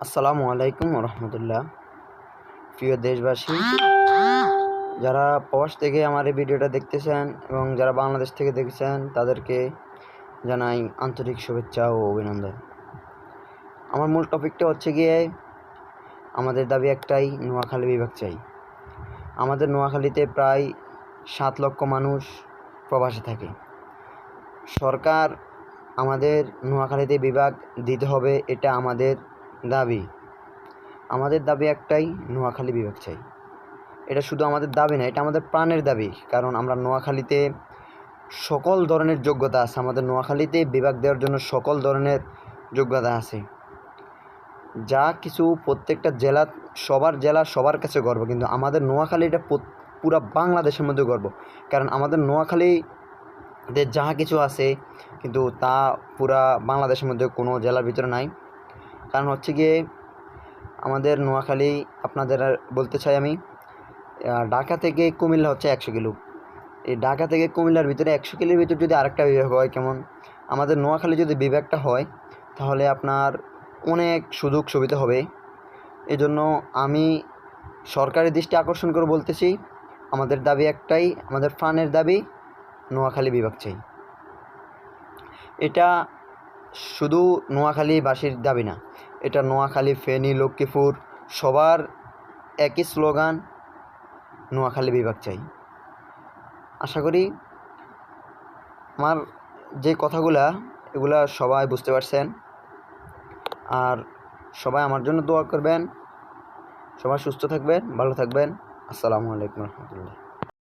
আসসালামু আলাইকুম রহমতুল্লাহ। প্রিয় দেশবাসী, যারা প্রবাস থেকে আমার এই ভিডিওটা দেখতেছেন এবং যারা বাংলাদেশ থেকে দেখছেন তাদেরকে জানাই আন্তরিক শুভেচ্ছা ও অভিনন্দন। আমার মূল টপিকটা হচ্ছে গিয়ে আমাদের দাবি একটাই, নোয়াখালী বিভাগ চাই। আমাদের নোয়াখালীতে প্রায় 7 লক্ষ মানুষ প্রবাসে থাকে। সরকার আমাদের নোয়াখালীতে বিভাগ দিতে হবে, এটা আমাদের দাবি। আমাদের দাবি একটাই, নোয়াখালী বিভাগ চাই। এটা শুধু আমাদের দাবি না, এটা আমাদের প্রাণের দাবি। কারণ আমরা নোয়াখালীতে সকল ধরনের যোগ্যতা আছে, আমাদের নোয়াখালীতে বিভাগ দেওয়ার জন্য সকল ধরনের যোগ্যতা আছে। যা কিছু প্রত্যেকটা জেলা সবার কাছে গর্ব, কিন্তু আমাদের নোয়াখালীটা পুরা বাংলাদেশের মধ্যে গর্ব। কারণ আমাদের নোয়াখালীতে যা কিছু আছে কিন্তু তা পুরা বাংলাদেশের মধ্যে কোনো জেলার ভিতরে নাই। কারণ হচ্ছে গিয়ে আমাদের নোয়াখালী, আপনাদের বলতে চাই আমি, ঢাকা থেকে কুমিল্লা হচ্ছে 100 কিলো। এই ঢাকা থেকে কুমিল্লার ভিতরে 100 কিলোর ভিতরে যদি আরেকটা বিভাগ হয়, কেমন? আমাদের নোয়াখালী যদি বিভাগটা হয় তাহলে আপনার অনেক সুযোগ সুবিধা হবে। এজন্য আমি সরকারের দৃষ্টি আকর্ষণ করে বলতেছি, আমাদের দাবি একটাই, আমাদের প্রাণের দাবি, নোয়াখালী বিভাগ চাই। এটা শুধু নোয়াখালীবাসীর দাবি না, এটা নোয়াখালী, ফেনী, লক্ষ্মীপুর সবার একই স্লোগান, নোয়াখালী বিভাগ চাই। আশা করি আমার যে কথাগুলা এগুলা সবাই বুঝতে পারছেন। আর সবাই আমার জন্য দোয়া করবেন। সবাই সুস্থ থাকবেন, ভালো থাকবেন। আসসালামু আলাইকুম রহমতুল্লাহ।